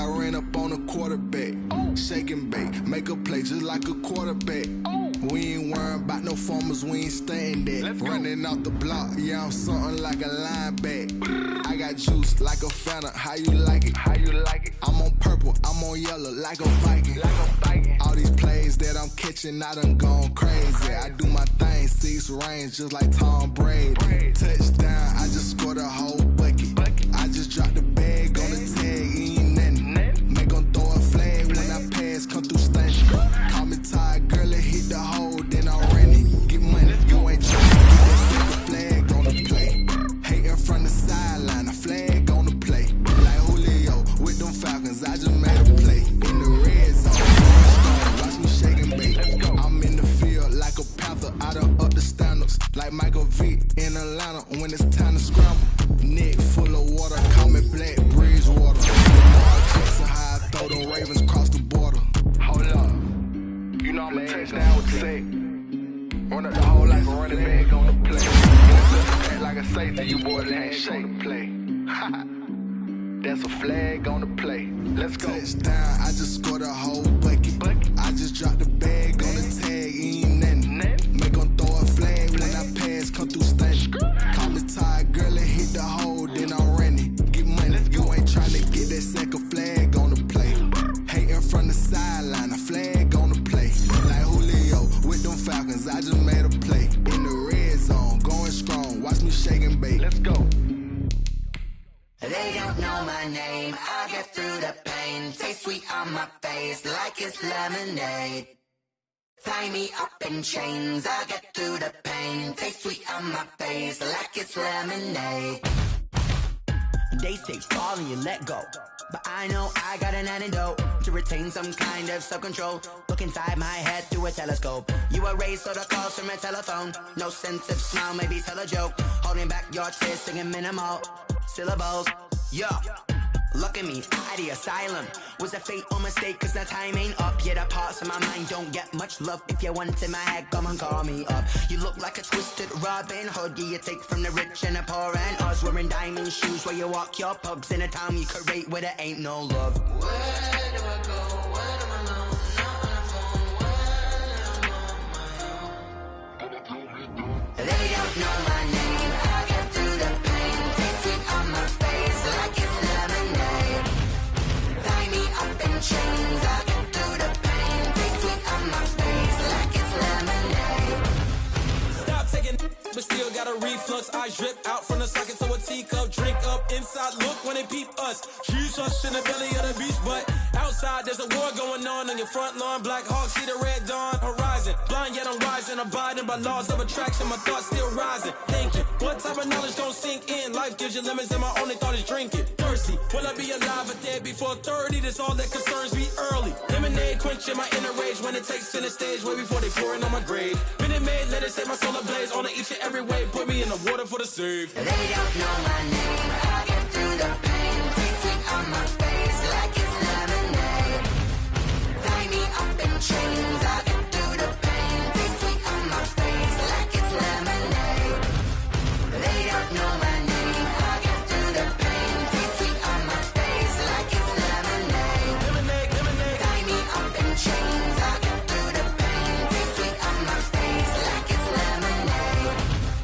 I ran up on a quarterback. Shake and bake, make a play just like a quarterback. We ain't worrying about no farmers, we ain't staying there. Running off the block, yeah, I'm something like a linebacker. I got juice like a Fanta, how you like it? How you like it? I'm on purple, I'm on yellow like a Viking. All these plays that I'm catching, I done gone crazy. I do my thing, 6 range just like Tom Brady. Touchdown, I just scored a whole bucket. I just dropped the bag on the tag, ain't nothing. Make 'em throw a flag when I pass, come through stunning. Call me tired, girl, it hit the hole, then I ran it. Get money, you ain't trying to get that second flag on the play. Hating from the sideline, a flag on the play. Like Julio with them Falcons, I just made a play. In the red zone, watch me shake and bake. I'm in the field like a panther, I done up the standards. Like Michael Vick in Atlanta when it's time to scramble. Neck full of water, call me Black Bridgewater. Lamar Jackson, how I throw them Ravens across the border. Hold up, you know I'm a touchdown with the sack. Run up the hole like a running back on the play. Act like a safety, you boys ain't shake the play. That's a flag on the play. Let's go. Touchdown, I just scored a whole bucket. I just dropped the bag on the tag, ain't nothing. Make 'em throw a flag when I pass, come through stunning. Call me tired, girl, it hit the hole, then I ran it. Get money, you ain't tryna get that second flag on the play. Hating from the sideline, a flag on the play. Like Julio with them Falcons, I just made a play. In the red zone, going strong, watch me shake and bake. Let's go. They don't know my name, I get through the pain. Taste sweet on my face like it's lemonade. Tie me up in chains, I get through the pain. Taste sweet on my face like it's lemonade. They say fall and you let go, but I know I got an antidote to retain some kind of self-control. Look inside my head through a telescope. You erase all the calls from a telephone. No sense of smile, maybe tell a joke. Holding back your tears, singing minimal syllables. Yeah, look at me, out of the asylum. Was a fate or mistake, cause the time ain't up. Yeah, the parts of my mind don't get much love. If you want in my head, come and call me up. You look like a twisted Robin Hood. Yeah, you take from the rich and the poor and us. Wearing diamond shoes where you walk your pugs. In a town you create where there ain't no love. Where do I go? When I'm alone? Not on the phone. When I'm on my own. They don't know my name. I get through the pain. Taste sweet on my face like it's lemonade. Tie me up in chains. I get through the pain. Taste sweet on my face like it's lemonade. Stop taking, but still got a reflux. I drip out from the socket to a teacup. Drink up inside, look when they peep us. Jesus in the belly of the beast, but outside there's a war going on your front lawn. Black Hawk, see the red dawn horizon. Blind yet I'm rising, abiding by laws of attraction. My thoughts still rising, thinking what type of knowledge don't sink in? Life gives you lemons and my only thought is drinking. Thirsty, will I be alive or dead before 30? That's all that concerns me early. Lemonade quenching my inner rage when it takes center stage way before they pouring on my grave. Minute Maid, let it set my soul ablaze on each and every way. Put me in the water for the save. They don't know my name. I get through the pain. Taste sweet on my face like it's lemonade. Tie me up in chains. I get through the pain. Taste sweet on my face like it's lemonade. They don't know my name. I get through the pain. Taste sweet on my face like it's lemonade. Tie me up in chains. I get through the pain. Taste sweet on my face like it's lemonade.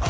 Oh.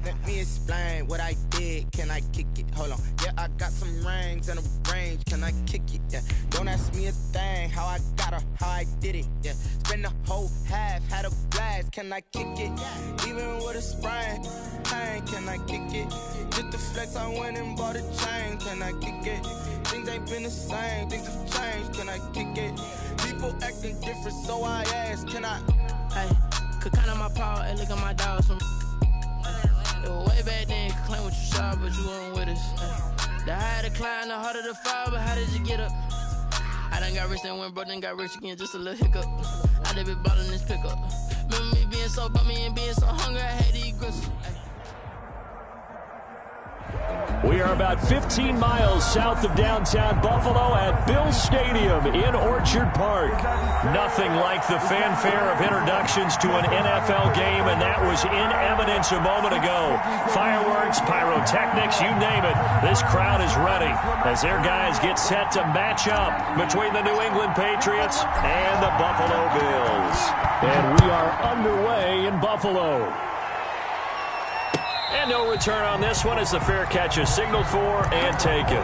Let me explain what I did. Can I kick it? Hold on. Yeah, I got some rings and a range. Can I kick it? Yeah. Don't ask me a thing. How I got her, how I did it. Yeah. Spend the whole half, had a blast. Can I kick it? Even with a sprain. Pain, can I kick it? Just the flex, I went and bought a chain. Can I kick it? Things ain't been the same. Things have changed. Can I kick it? People acting different, so I asked. Can I? Hey, could count on my paw and look at my dogs from. Way back then, you could claim what you saw, but you weren't with us. The higher the climb, the harder the fall, but how did you get up? I done got rich and went broke, then got rich again, just a little hiccup. I done been ballin' this pickup. Remember me being so bummy and being so hungry, I had to eat gristle. We are about 15 miles south of downtown Buffalo at Bills Stadium in Orchard Park. Nothing like the fanfare of introductions to an NFL game, and that was in evidence a moment ago. Fireworks, pyrotechnics, you name it. This crowd is ready as their guys get set to match up between the New England Patriots and the Buffalo Bills. And we are underway in Buffalo. And no return on this one as the fair catch is signaled for and taken.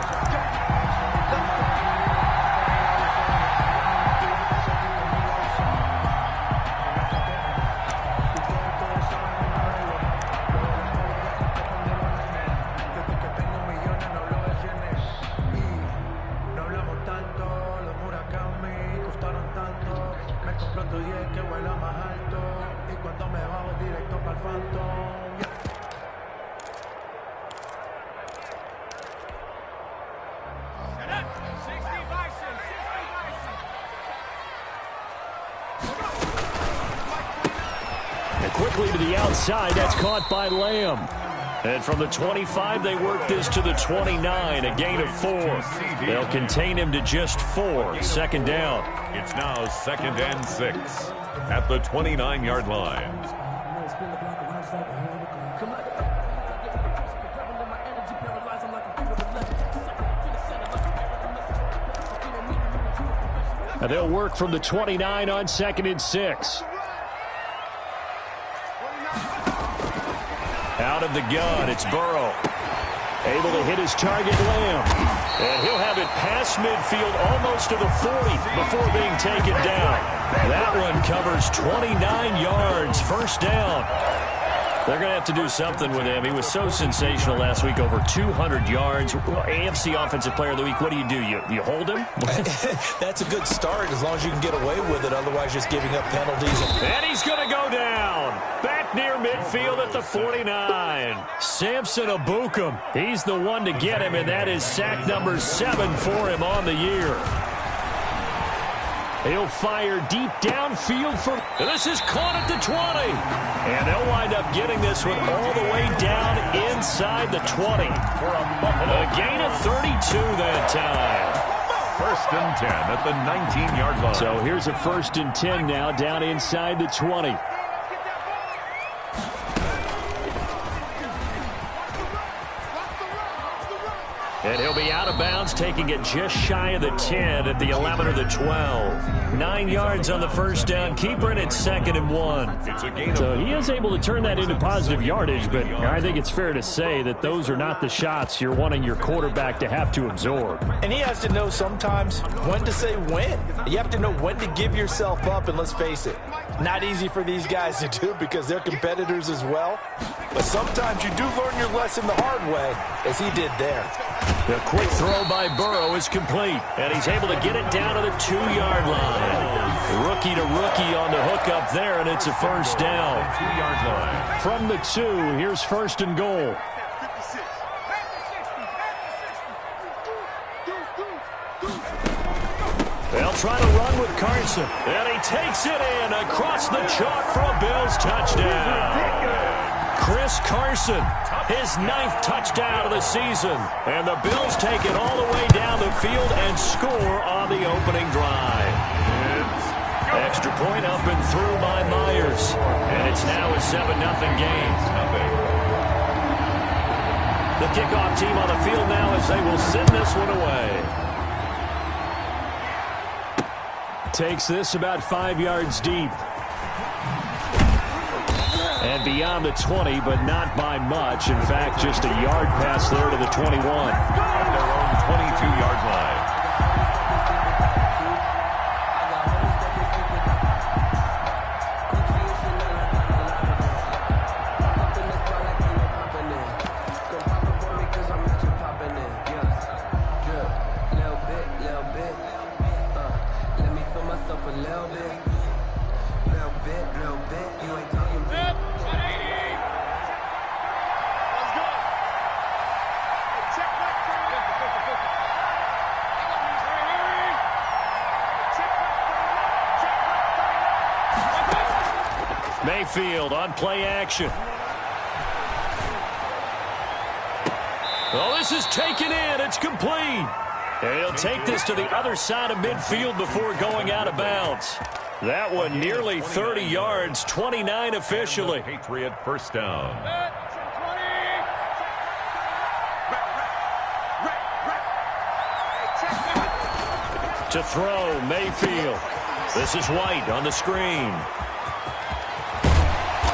Quickly to the outside, that's caught by Lamb. And from the 25, they work this to the 29, a gain of 4. They'll contain him to just 4, second down. It's now 2nd and 6 at the 29-yard line. And they'll work from the 29 on 2nd and 6. Out of the gun, it's Burrow. Able to hit his target, Lamb. And he'll have it past midfield almost to the 40 before being taken down. That one covers 29 yards, first down. They're going to have to do something with him. He was so sensational last week, over 200 yards. AFC Offensive Player of the Week, what do? You hold him? That's a good start as long as you can get away with it. Otherwise, just giving up penalties. And he's going to go down. Back near midfield at the 49. Samson Ebukam. He's the one to get him, and that is sack number 7 for him on the year. He'll fire deep downfield for... And this is caught at the 20. And they'll wind up getting this one all the way down inside the 20. For a gain of 32 that time. 1st and 10 at the 19-yard line. So here's a 1st and 10 now down inside the 20. And he'll be out of bounds, taking it just shy of the 10 at the 11 or the 12. 9 yards on the first down. Keeper in at 2nd and 1. So he is able to turn that into positive yardage, but I think it's fair to say that those are not the shots you're wanting your quarterback to have to absorb. And he has to know sometimes when to say when. You have to know when to give yourself up, and let's face it, not easy for these guys to do because they're competitors as well. But sometimes you do learn your lesson the hard way, as he did there. The quick throw by Burrow is complete, and he's able to get it down to the 2-yard line. Rookie to rookie on the hook up there, and it's a first down. 2-yard line. From the 2, here's 1st and goal. They'll try to run with Carson, and he takes it in across the chalk for a Bills touchdown. Chris Carson, his 9th touchdown of the season. And the Bills take it all the way down the field and score on the opening drive. Extra point up and through by Myers. And it's now a 7-0 game. The kickoff team on the field now as they will send this one away. Takes this about 5 yards deep. And beyond the 20, but not by much. In fact, just a yard pass there to the 21. At their own 22-yard line. Mayfield on play action. Oh, this is taken in. It's complete. And he'll take this to the other side of midfield before going out of bounds. That one nearly 30 yards, 29 officially. Patriot first down. To throw, Mayfield. This is White on the screen.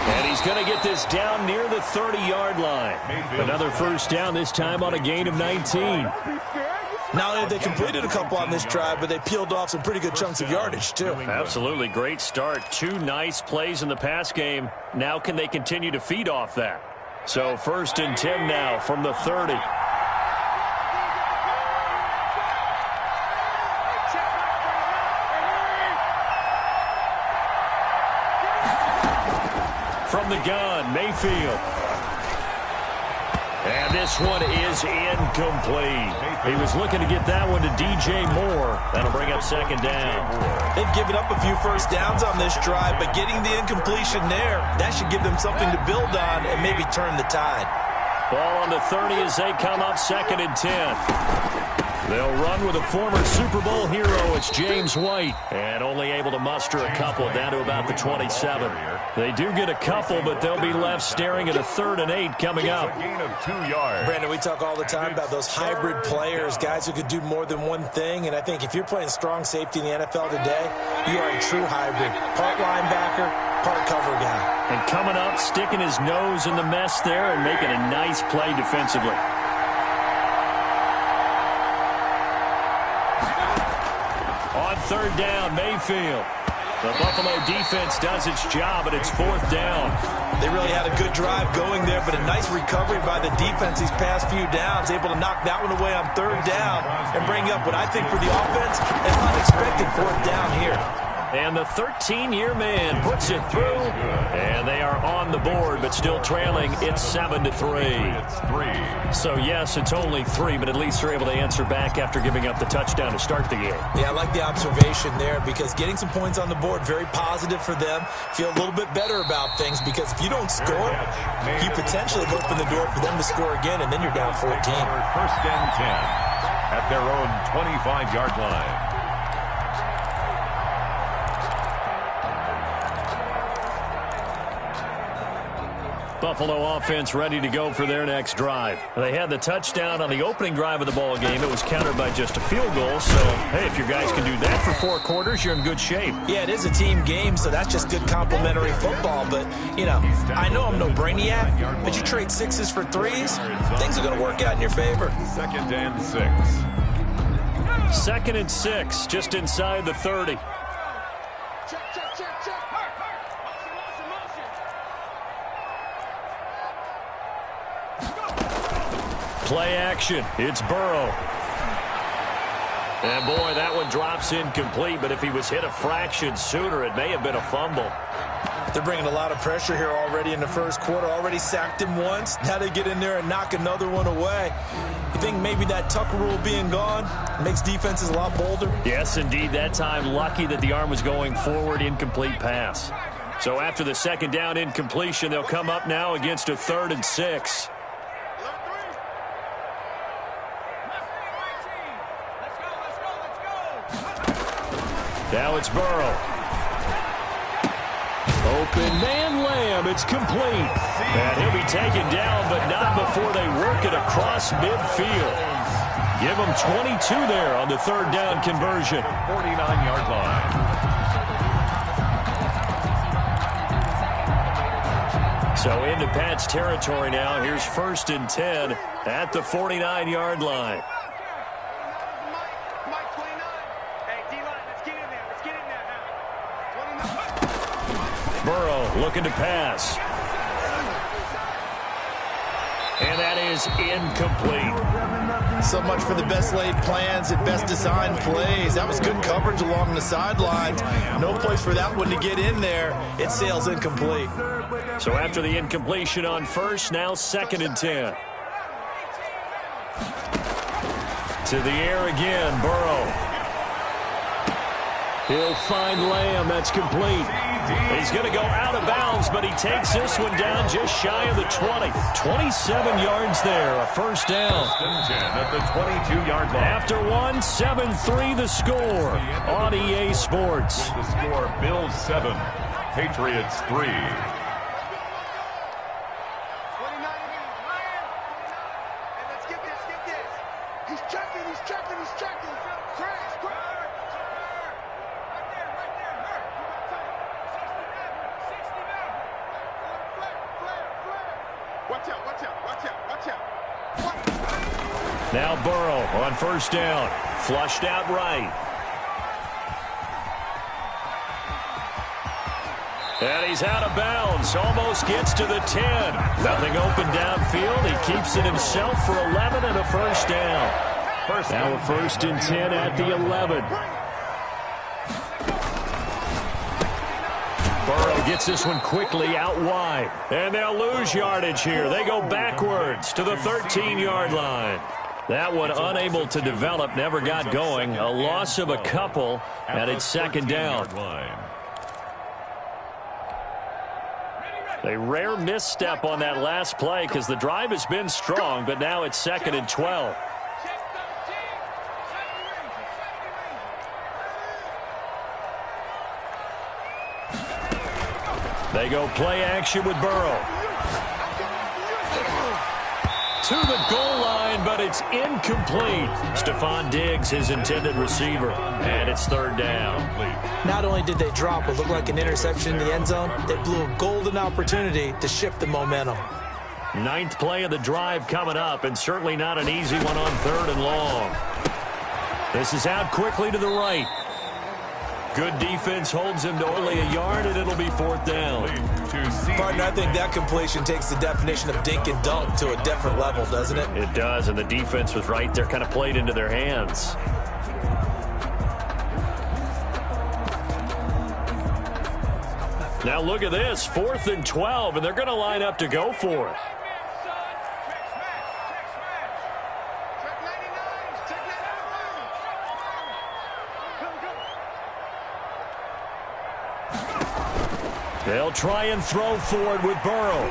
And he's going to get this down near the 30-yard line. Another first down, this time on a gain of 19. Not only they completed a couple on this drive, but they peeled off some pretty good chunks of yardage, too. Absolutely great start. 2 nice plays in the pass game. Now can they continue to feed off that? So 1st and 10 now from the 30. From the gun, Mayfield. And this one is incomplete. He was looking to get that one to DJ Moore. That'll bring up 2nd down. They've given up a few first downs on this drive, but getting the incompletion there, that should give them something to build on and maybe turn the tide. Ball on the 30 as they come up 2nd and 10. They'll run with a former Super Bowl hero. It's James White. And only able to muster a couple down to about the 27. They do get a couple, but they'll be left staring at a 3rd and 8 coming up. A gain of 2 yards. Brandon, we talk all the time about those hybrid players, guys who could do more than one thing. And I think if you're playing strong safety in the NFL today, you are a true hybrid. Part linebacker, part cover guy. And coming up, sticking his nose in the mess there and making a nice play defensively. On 3rd down, Mayfield. The Buffalo defense does its job, and it's 4th down. They really had a good drive going there, but a nice recovery by the defense these past few downs, able to knock that one away on 3rd down and bring up what I think for the offense, an unexpected 4th down here. And the 13-year man puts it through, and they are on the board, but still trailing. It's 7-3. It's 3. So, yes, it's only 3, but at least they're able to answer back after giving up the touchdown to start the game. Yeah, I like the observation there because getting some points on the board, very positive for them. Feel a little bit better about things because if you don't score, you potentially open the door for them to score again, and then you're down 14. 1st and 10 at their own 25-yard line. Buffalo offense ready to go for their next drive. They had the touchdown on the opening drive of the ball game. It was countered by just a field goal. So, hey, if your guys can do that for 4 quarters, you're in good shape. Yeah, it is a team game, so that's just good complimentary football. But, you know, I know I'm no brainiac, but you trade 6s for 3s, things are going to work out in your favor. 2nd and 6. 2nd and 6, just inside the 30. Play action. It's Burrow. And, boy, that one drops incomplete, but if he was hit a fraction sooner, it may have been a fumble. They're bringing a lot of pressure here already in the 1st quarter. Already sacked him once. Now they get in there and knock another one away. You think maybe that Tucker rule being gone makes defenses a lot bolder? Yes, indeed. That time, lucky that the arm was going forward, incomplete pass. So after the 2nd down incompletion, they'll come up now against a 3rd and 6. Now it's Burrow. Open man Lamb. It's complete. And he'll be taken down, but not before they work it across midfield. Give him 22 there on the 3rd down conversion. 49-yard line. So into Pat's territory now. Here's 1st and 10 at the 49-yard line. Burrow looking to pass. And that is incomplete. So much for the best laid plans and best designed plays. That was good coverage along the sidelines. No place for that one to get in there. It sails incomplete. So after the incompletion on 1st, now 2nd and 10. To the air again, Burrow. He'll find Lamb. That's complete. He's going to go out of bounds, but he takes this one down just shy of the 20. 27 yards there, a first down. 10 at the 22-yard line. After one, 7-3 the score on EA Sports. The score, Bills 7, Patriots 3. Now Burrow on first down. Flushed out right. And he's out of bounds. Almost gets to the 10. Nothing open downfield. He keeps it himself for 11 and a first down. Now a first and 10 at the 11. Burrow gets this one quickly out wide. And they'll lose yardage here. They go backwards to the 13-yard line. That one unable to develop, never got going. A loss of a couple, and it's second down. A rare misstep on that last play because the drive has been strong, but now it's second and 12. They go play action with Burrow. To the goal line, but it's incomplete. Stephon Diggs, his intended receiver, and it's third down. Not only did they drop what looked like an interception in the end zone, they blew a golden opportunity to shift the momentum. Ninth play of the drive coming up, and certainly not an easy one on third and long. This is out quickly to the right. Good defense holds him to only a yard, and it'll be fourth down. Partner, I think that completion takes the definition of dink and dunk to a different level, doesn't it? It does, and the defense was right there, kind of played into their hands. Now look at this, 4th and 12, and they're going to line up to go for it. They'll try and throw forward with Burrow.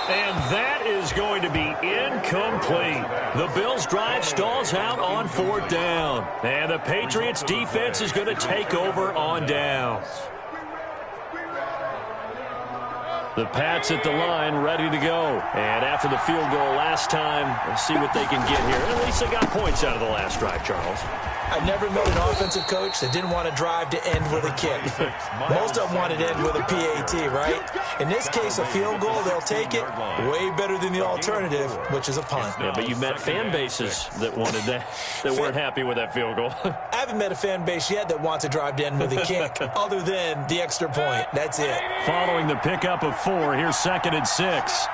And that is going to be incomplete. The Bills' drive stalls out on fourth down. And the Patriots' defense is going to take over on downs. The Pats at the line, ready to go. And after the field goal last time, we'll see what they can get here. At least they got points out of the last drive, Charles. I've never met an offensive coach that didn't want to drive to end with a kick. Most of them wanted to end with a PAT, right? In this case, a field goal, they'll take it. Way better than the alternative, which is a punt. Yeah, but you met fan bases that wanted that, that weren't happy with that field goal. I haven't met a fan base yet that wants to drive to end with a kick, other than the extra point. That's it. Following the pickup of 4, here's 2nd and 6.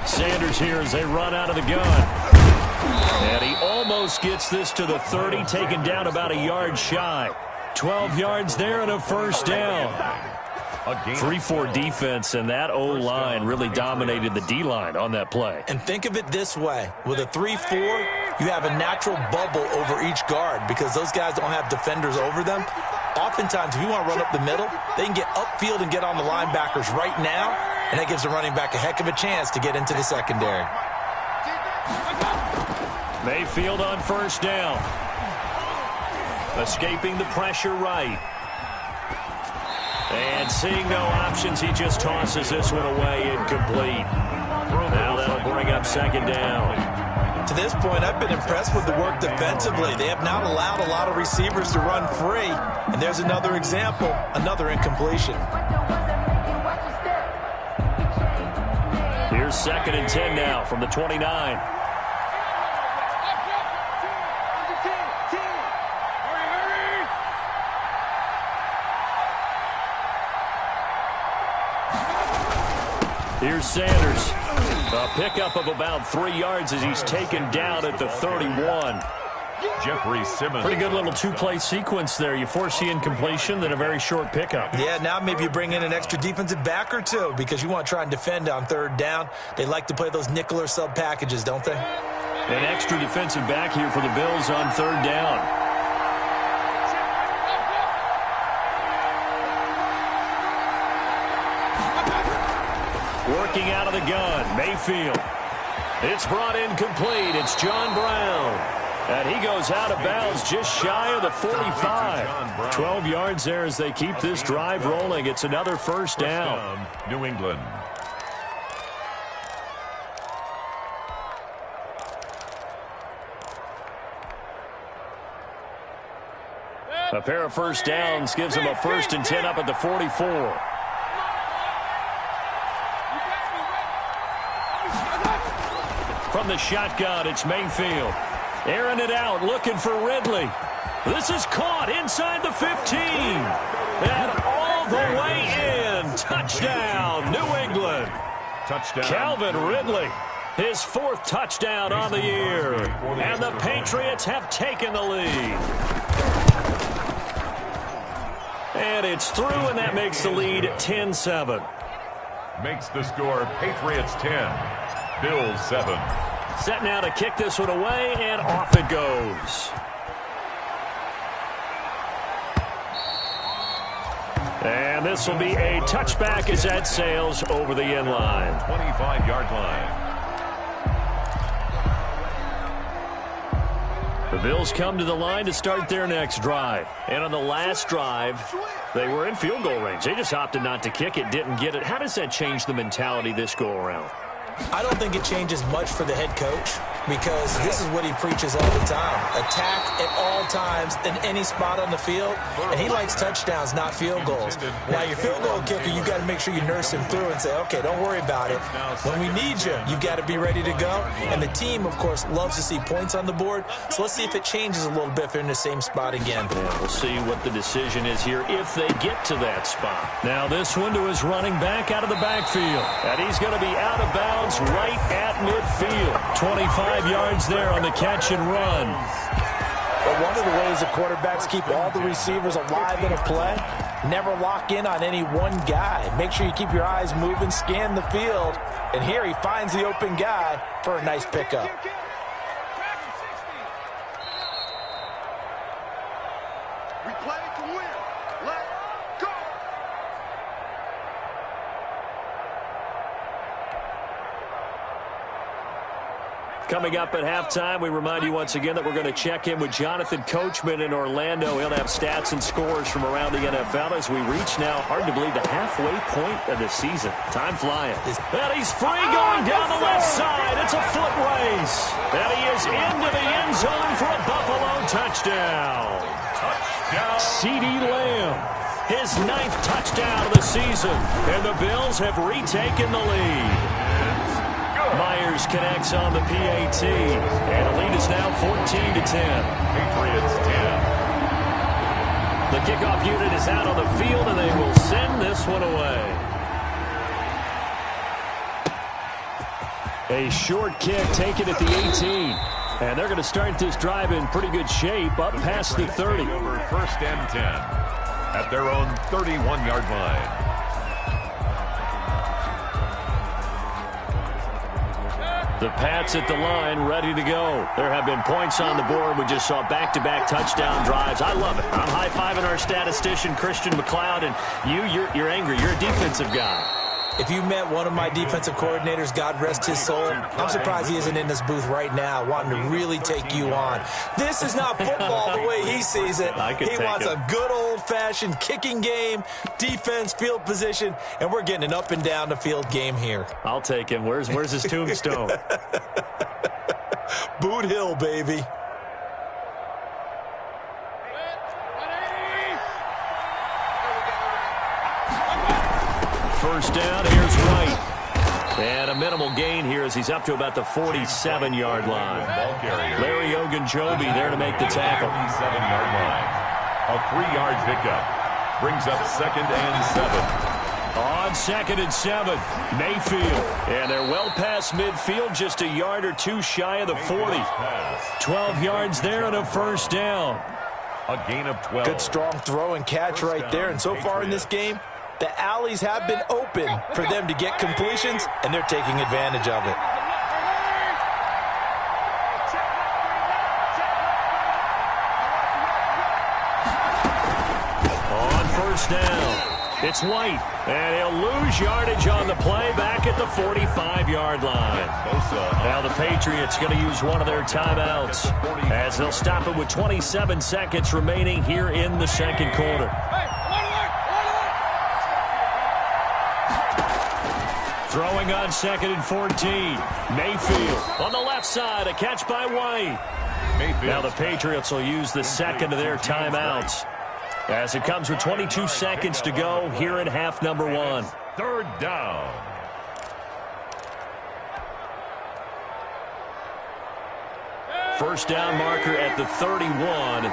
Sanders here as they run out of the gun. And he almost gets this to the 30, taken down about a yard shy. 12 yards there and a first down. 3-4 defense, and that O-line really dominated the D-line on that play. And think of it this way. With a 3-4, you have a natural bubble over each guard because those guys don't have defenders over them. Oftentimes, if you want to run up the middle, they can get upfield and get on the linebackers right now, and that gives the running back a heck of a chance to get into the secondary. Mayfield on first down. Escaping the pressure right. And seeing no options, he just tosses this one away, incomplete. Now that'll bring up second down. To this point, I've been impressed with the work defensively. They have not allowed a lot of receivers to run free. And there's another example, another incompletion. Here's 2nd and 10 now from the 29. Here's Sanders. A pickup of about 3 yards as he's taken down at the 31. Jeffrey Simmons. Pretty good little two-play sequence there. You force the incompletion, then a very short pickup. Yeah, now maybe you bring in an extra defensive back or two because you want to try and defend on third down. They like to play those nickel or sub packages, don't they? An extra defensive back here for the Bills on third down. Working out of the gun, Mayfield. It's brought in complete. It's John Brown. And he goes out of bounds just shy of the 45. 12 yards there as they keep this drive rolling. It's another first down. New England. A pair of first downs gives them a 1st and 10 up at the 44. From the shotgun, it's Mayfield. Airing it out, looking for Ridley. This is caught inside the 15. And all the way in. Touchdown, New England. Touchdown. Calvin Ridley, his 4th touchdown on the year. And the Patriots have taken the lead. And it's through, and that makes the lead 10-7. Makes the score Patriots 10, Bills 7. Set now to kick this one away, and off it goes. And this will be a touchback as that sails over the end line. 25-yard line. The Bills come to the line to start their next drive. And on the last drive, they were in field goal range. They just opted not to kick it, didn't get it. How does that change the mentality this go around? I don't think it changes much for the head coach because this is what he preaches all the time. Attack at all times in any spot on the field, and he likes touchdowns, not field goals. Now, your field goal kicker, you've got to make sure you nurse him through and say, okay, don't worry about it. When we need you, you've got to be ready to go. And the team, of course, loves to see points on the board, so let's see if it changes a little bit if they're in the same spot again. Yeah, we'll see what the decision is here if they get to that spot. Now this one to his running back out of the backfield. And he's going to be out of bounds right at midfield. 25 yards there on the catch and run. But one of the ways the quarterbacks keep all the receivers alive in a play, never lock in on any one guy. Make sure you keep your eyes moving, scan the field. And here he finds the open guy for a nice pickup. We play to win. Let's go. Coming up at halftime, we remind you once again that we're going to check in with Jonathan Coachman in Orlando. He'll have stats and scores from around the NFL as we reach now, hard to believe, the halfway point of the season. Time flying. And he's free going down the left side. It's a foot race. And he is into the end zone for a Buffalo touchdown. CeeDee Lamb, his 9th touchdown of the season. And the Bills have retaken the lead. Myers connects on the PAT, and the lead is now 14-10. Patriots 10. The kickoff unit is out on the field, and they will send this one away. A short kick taken at the 18. And they're going to start this drive in pretty good shape, up past the 30. Over 1st and 10 at their own 31-yard line. The Pats at the line, ready to go. There have been points on the board. We just saw back-to-back touchdown drives. I love it. I'm high-fiving our statistician, Christian McLeod, and you're angry. You're a defensive guy. If you met one of my defensive coordinators, God rest his soul, I'm surprised he isn't in this booth right now wanting to really take you on. This is not football the way he sees it. He wants a good old-fashioned kicking game, defense, field position, and we're getting an up and down the field game here. I'll take him. Where's his tombstone? Boot Hill, baby. First down, here's Wright. And a minimal gain here as he's up to about the 47-yard line. Larry Ogunjobi there to make the tackle. 47-yard line. A 3-yard pickup. Brings up 2nd and 7. On 2nd and 7, Mayfield. And they're well past midfield, just a yard or two shy of the 40. 12 yards there and a first down. A gain of 12. Good strong throw and catch right there. And so far in this game, the alleys have been open for them to get completions, and they're taking advantage of it. On first down, it's White, and he'll lose yardage on the play back at the 45-yard line. Now the Patriots going to use one of their timeouts as they'll stop it with 27 seconds remaining here in the second quarter. Throwing on 2nd and 14, Mayfield on the left side, a catch by White. Now the Patriots will use the second of their timeouts as it comes with 22 seconds to go here in half number 1. Third down. First down marker at the 31.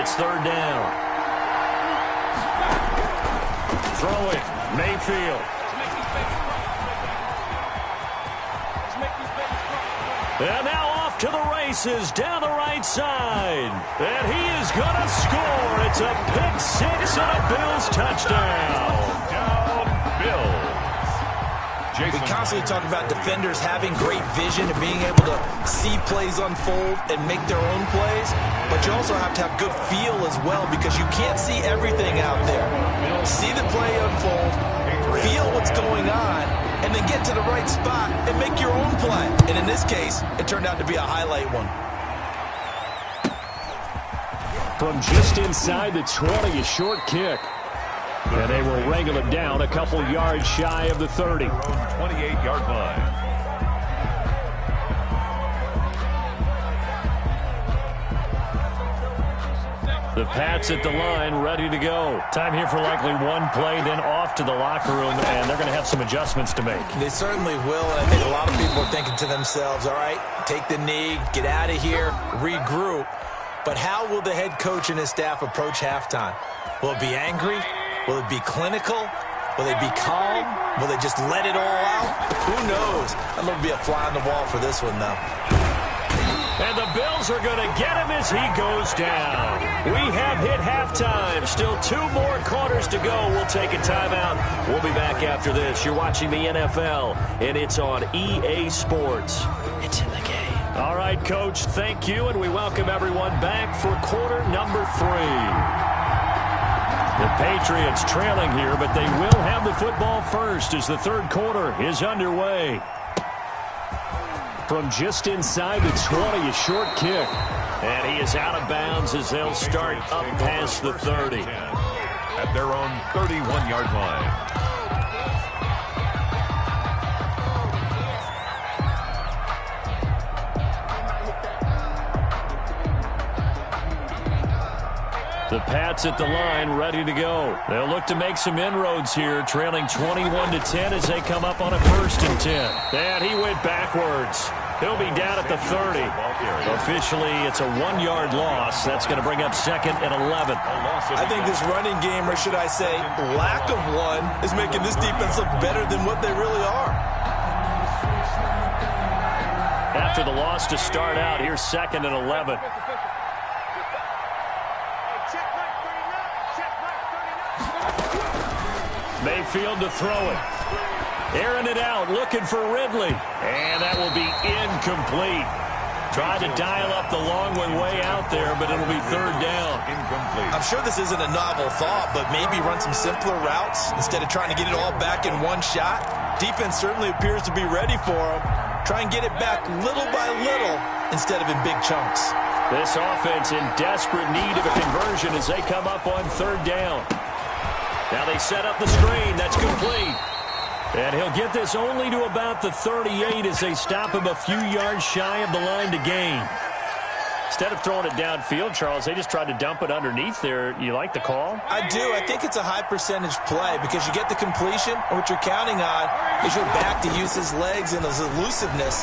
It's third down. Throw it, Mayfield. And now off to the races down the right side. And he is going to score. It's a pick six and a Bills touchdown. Down Bills. We constantly talk about defenders having great vision and being able to see plays unfold and make their own plays. But you also have to have good feel as well because you can't see everything out there. See the play unfold, feel what's going on, and then get to the right spot and make your own play. And in this case, it turned out to be a highlight one. From just inside the 20, a short kick. And they will wrangle it down a couple yards shy of the 30. 28-yard line. The Pats at the line, ready to go. Time here for likely one play, then off to the locker room, and they're going to have some adjustments to make. They certainly will. I think a lot of people are thinking to themselves, all right, take the knee, get out of here, regroup. But how will the head coach and his staff approach halftime? Will it be angry? Will it be clinical? Will they be calm? Will they just let it all out? Who knows? I'd love to be a fly on the wall for this one, though. And the Bills are going to get him as he goes down. We have hit halftime. Still 2 more quarters to go. We'll take a timeout. We'll be back after this. You're watching the NFL, and it's on EA Sports. It's in the game. All right, Coach, thank you, and we welcome everyone back for quarter number 3. The Patriots trailing here, but they will have the football first as the third quarter is underway. From just inside the 20, a short kick. And he is out of bounds as they'll start up past the 30. At their own 31-yard line. The Pats at the line, ready to go. They'll look to make some inroads here, trailing 21-10 as they come up on a 1st and 10. And he went backwards. He'll be down at the 30. Officially, it's a 1-yard loss. That's going to bring up 2nd and 11. I think this running game, or should I say lack of one, is making this defense look better than what they really are. After the loss to start out, here's 2nd and 11. Mayfield to throw it. Airing it out, looking for Ridley. And that will be incomplete. Tried to dial up the long one way out there, but it'll be 3rd down. Incomplete. I'm sure this isn't a novel thought, but maybe run some simpler routes instead of trying to get it all back in one shot. Defense certainly appears to be ready for him. Try and get it back little by little instead of in big chunks. This offense in desperate need of a conversion as they come up on 3rd down. Now they set up the screen. That's complete. And he'll get this only to about the 38 as they stop him a few yards shy of the line to gain. Instead of throwing it downfield, Charles, they just tried to dump it underneath there. You like the call? I do. I think it's a high-percentage play because you get the completion, and what you're counting on is your back to use his legs and his elusiveness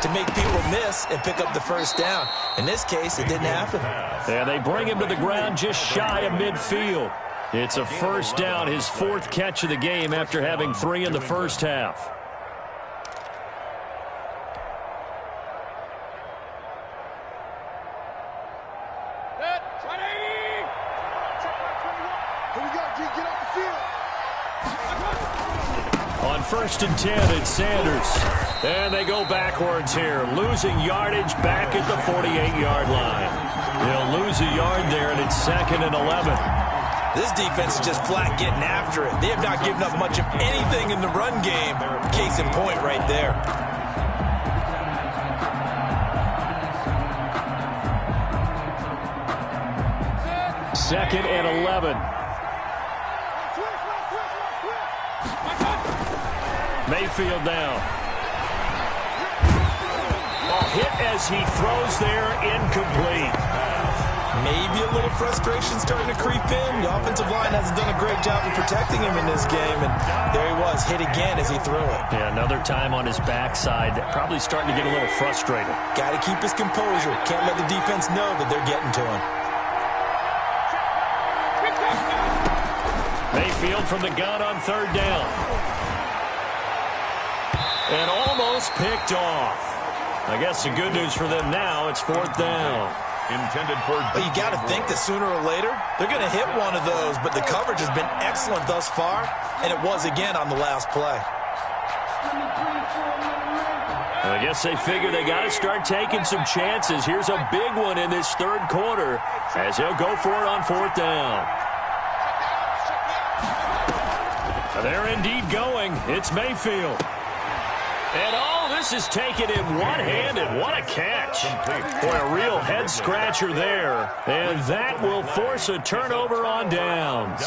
to make people miss and pick up the 1st down. In this case, it didn't happen. And they bring him to the ground just shy of midfield. It's a first down, his 4th catch of the game after having 3 in the first half. On 1st and 10, it's Sanders. And they go backwards here, losing yardage back at the 48-yard line. They'll lose a yard there, and it's 2nd and 11. This defense is just flat getting after it. They have not given up much of anything in the run game. Case in point right there. Second and 11. Mayfield now. Ball hit as he throws there, incomplete. Maybe a little frustration starting to creep in. The offensive line hasn't done a great job of protecting him in this game, and there he was, hit again as he threw it. Yeah, another time on his backside, probably starting to get a little frustrated. Got to keep his composure. Can't let the defense know that they're getting to him. Mayfield from the gun on 3rd down. And almost picked off. I guess the good news for them now, it's 4th down. Intended for... Well, you got to think that sooner or later, they're going to hit one of those, but the coverage has been excellent thus far, and it was again on the last play. I guess they figure they got to start taking some chances. Here's a big one in this 3rd quarter as they'll go for it on 4th down. They're indeed going. It's Mayfield. And this is taken in one-handed. What a catch. Boy, a real head-scratcher there. And that will force a turnover on downs.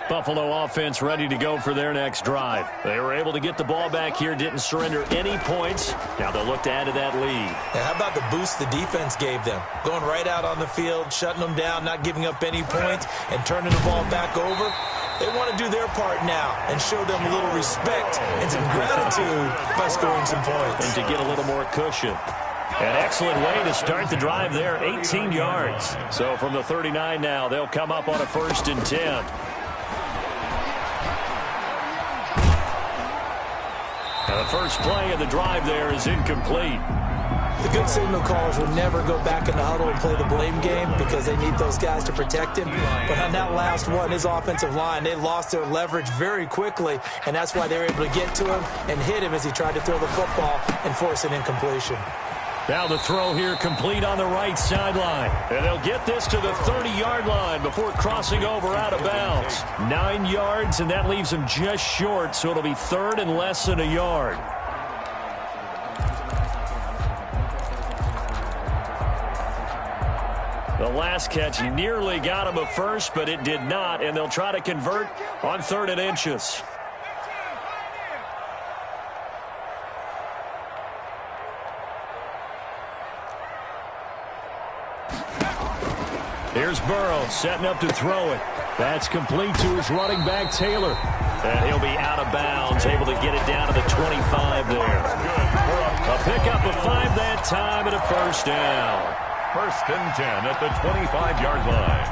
Buffalo offense ready to go for their next drive. They were able to get the ball back here, didn't surrender any points. Now they'll look to add to that lead. Now, how about the boost the defense gave them? Going right out on the field, shutting them down, not giving up any points, and turning the ball back over. They want to do their part now and show them a little respect and some gratitude by scoring some points. And to get a little more cushion. An excellent way to start the drive there, 18 yards. So from the 39 now, they'll come up on a 1st and 10. Now the first play of the drive there is incomplete. The good signal callers will never go back in the huddle and play the blame game because they need those guys to protect him. But on that last one, his offensive line, they lost their leverage very quickly, and that's why they were able to get to him and hit him as he tried to throw the football and force an incompletion. Now the throw here complete on the right sideline. And they'll get this to the 30-yard line before crossing over out of bounds. 9 yards, and that leaves them just short, so it'll be 3rd and less than a yard. The last catch nearly got him a first, but it did not, and they'll try to convert on 3rd and inches. Here's Burrow setting up to throw it. That's complete to his running back, Taylor. And he'll be out of bounds, able to get it down to the 25 there. A pickup of 5 that time and a first down. 1st and 10 at the 25-yard line.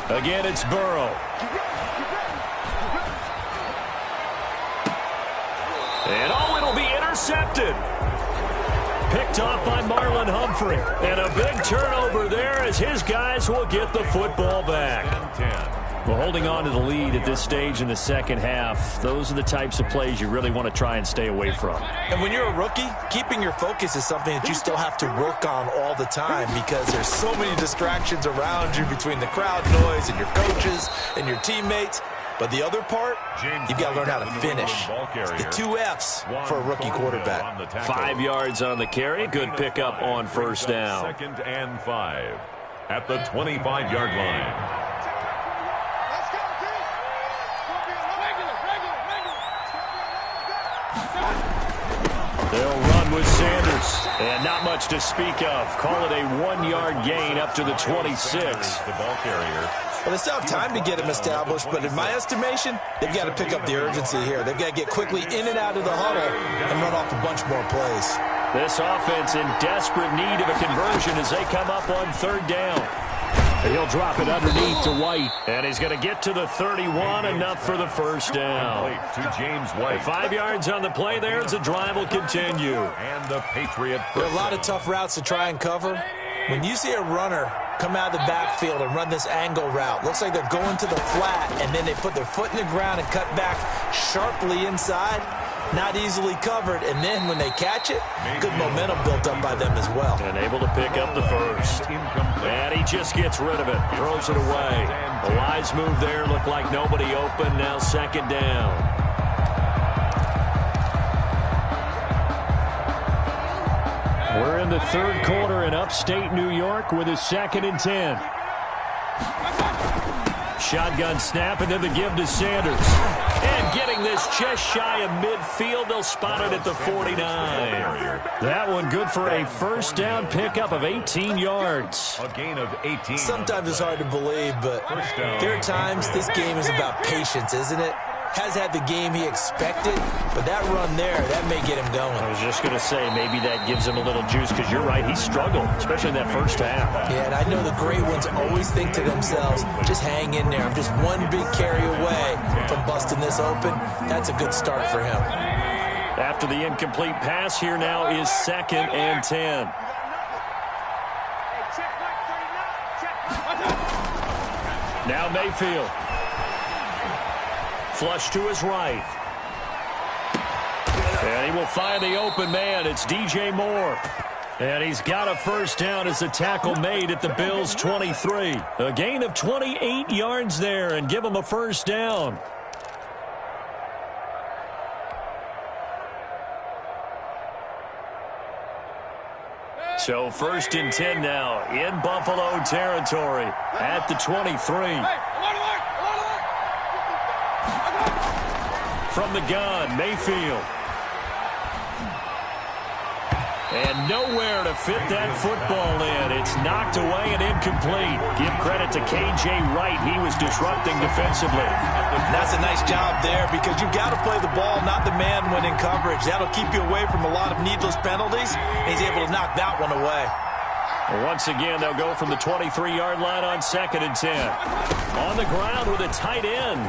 Again, it's Burrow. And it'll be intercepted. Picked off by Marlon Humphrey. And a big turnover there as his guys will get the football back. Well, holding on to the lead at this stage in the second half, those are the types of plays you really want to try and stay away from. And when you're a rookie, keeping your focus is something that you still have to work on all the time because there's so many distractions around you between the crowd noise and your coaches and your teammates. But the other part, you've got to learn how to finish. It's the 2 F's for a rookie quarterback. 5 yards on the carry. Good pickup on first down. 2nd and 5 at the 25-yard line. They'll run with Sanders. And not much to speak of. Call it a 1-yard gain up to the 26. The ball carrier. Well, they still have time to get him established, but in my estimation, they've got to pick up the urgency here. They've got to get quickly in and out of the huddle and run off a bunch more plays. This offense in desperate need of a conversion as they come up on 3rd down. And he'll drop it underneath to White. And he's going to get to the 31, enough for the first down. To James White. 5 yards on the play there as the drive will continue. And the Patriot. There are a lot of tough routes to try and cover. When you see a runner come out of the backfield and run this angle route, looks like they're going to the flat, and then they put their foot in the ground and cut back sharply inside. Not easily covered, and then when they catch it, good momentum built up by them as well. And able to pick up the first. And he just gets rid of it, throws it away. A wise move there, looked like nobody open, now 2nd down. We're in the 3rd quarter in upstate New York with a 2nd and 10. Shotgun snap and then the give to Sanders. And getting this just shy of midfield, they'll spot it at the 49. That one good for a 1st down pickup of 18 yards. A gain of 18. Sometimes it's hard to believe, but there are times this game is about patience, isn't it? Has had the game he expected, but that run there, that may get him going. I was just going to say, maybe that gives him a little juice, because you're right, he struggled, especially in that 1st half. Yeah, and I know the great ones always think to themselves, just hang in there. I'm just one big carry away from busting this open. That's a good start for him. After the incomplete pass, here now is 2nd and 10. Now Mayfield. Flush to his right. And he will find the open man. It's DJ Moore. And he's got a 1st down as the tackle made at the Bills' 23. A gain of 28 yards there and give him a 1st down. So 1st and 10 now in Buffalo territory at the 23. From the gun, Mayfield. And nowhere to fit that football in. It's knocked away and incomplete. Give credit to K.J. Wright. He was disrupting defensively. That's a nice job there because you've got to play the ball, not the man when in coverage. That'll keep you away from a lot of needless penalties. And he's able to knock that one away. Once again, they'll go from the 23-yard line on 2nd and 10. On the ground with a tight end.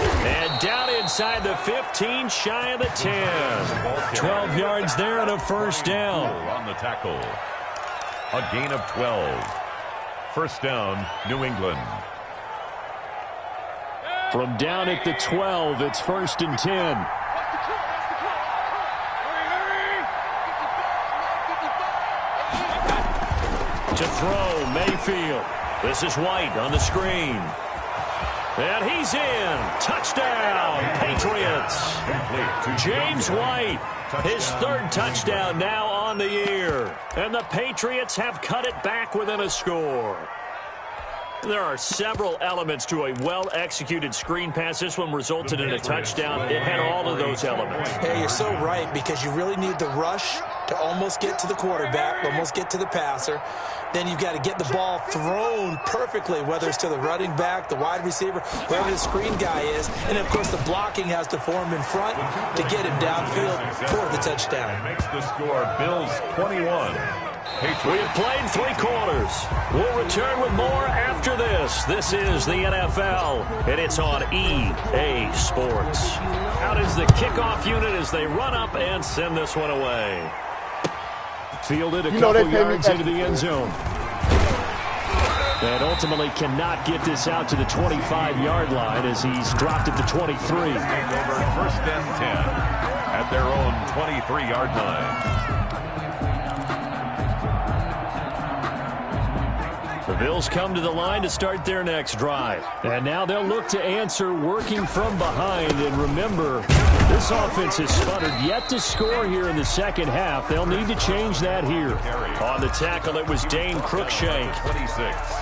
And down inside the 15, shy of the 10. 12 yards there and a 1st down. On the tackle. A gain of 12. 1st down, New England. From down at the 12, it's 1st and 10. To throw, Mayfield. This is White on the screen. And he's in. Touchdown, Patriots. James White, his 3rd touchdown now on the year. And the Patriots have cut it back within a score. There are several elements to a well-executed screen pass. This one resulted in a touchdown. It had all of those elements. Hey, you're so right because you really need the rush to almost get to the quarterback, almost get to the passer. Then you've got to get the ball thrown perfectly, whether it's to the running back, the wide receiver, wherever the screen guy is. And, of course, the blocking has to form in front to get him downfield for the touchdown. Makes the score Bills 21. We have played 3 quarters. We'll return with more after this. This is the NFL, and it's on EA Sports. Out is the kickoff unit as they run up and send this one away. Fielded a couple yards into the end zone. And ultimately cannot get this out to the 25-yard line as he's dropped at the 23. Over 1st and 10 at their own 23-yard line. The Bills come to the line to start their next drive. And now they'll look to answer working from behind. And remember, This offense has sputtered yet to score here in the second half. They'll need to change that here. On the tackle, it was Dane Cruikshank. 26.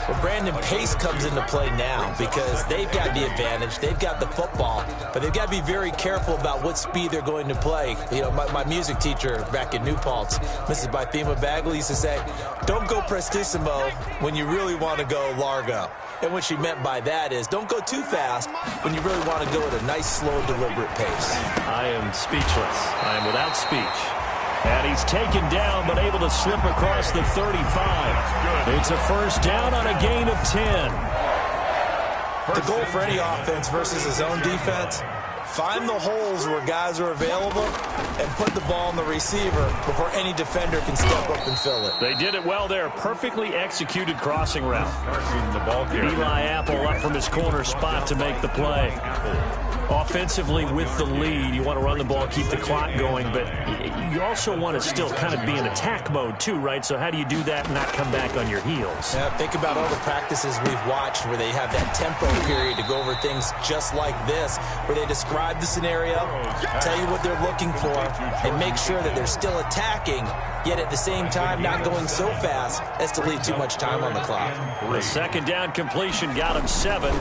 Well, Brandon, pace comes into play now because they've got the advantage. They've got the football, but they've got to be very careful about what speed they're going to play. You know, my music teacher back in New Paltz, Mrs. Bythema Bagley, used to say, don't go prestissimo when you really want to go largo. And what she meant by that is don't go too fast when you really want to go at a nice, slow, deliberate pace. I am speechless. I am without speech. And he's taken down, but able to slip across the 35. It's a first down on a gain of 10. The goal for any offense versus his own defense, find the holes where guys are available and put the ball on the receiver before any defender can step up and fill it. They did it well there. Perfectly executed crossing route. The ball carrier. Eli Apple up from his corner spot to make the play. Offensively with the lead, you want to run the ball, keep the clock going, but you also want to still kind of be in attack mode too, right? So how do you do that and not come back on your heels? Yeah, think about all the practices we've watched where they have that tempo period to go over things just like this, where they describe the scenario, tell you what they're looking for, and make sure that they're still attacking, yet at the same time not going so fast as to leave too much time on the clock. The second down completion got him 7.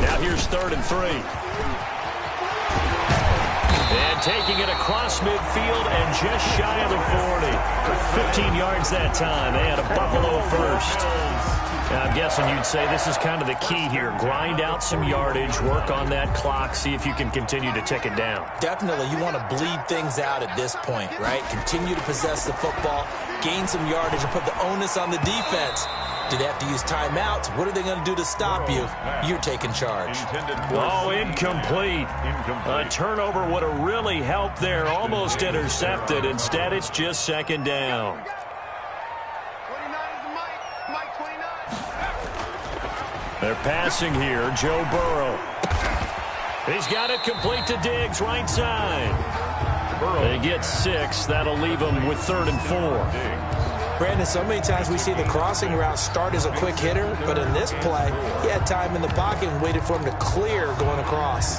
Now here's 3rd and 3. And taking it across midfield and just shy of the 40. 15 yards that time. They had a Buffalo first. Now, I'm guessing you'd say this is kind of the key here. Grind out some yardage, work on that clock, see if you can continue to tick it down. Definitely, you want to bleed things out at this point, right? Continue to possess the football, gain some yardage, and put the onus on the defense. Do they have to use timeouts? What are they going to do to stop you? You're taking charge. Oh, incomplete. A turnover would have really helped there. Almost intercepted. Instead, it's just second down. 29 is Mike 29. They're passing here. Joe Burrow. He's got it complete to Diggs, right side. They get 6. That'll leave them with 3rd and 4. Brandon, so many times we see the crossing route start as a quick hitter, but in this play, he had time in the pocket and waited for him to clear going across.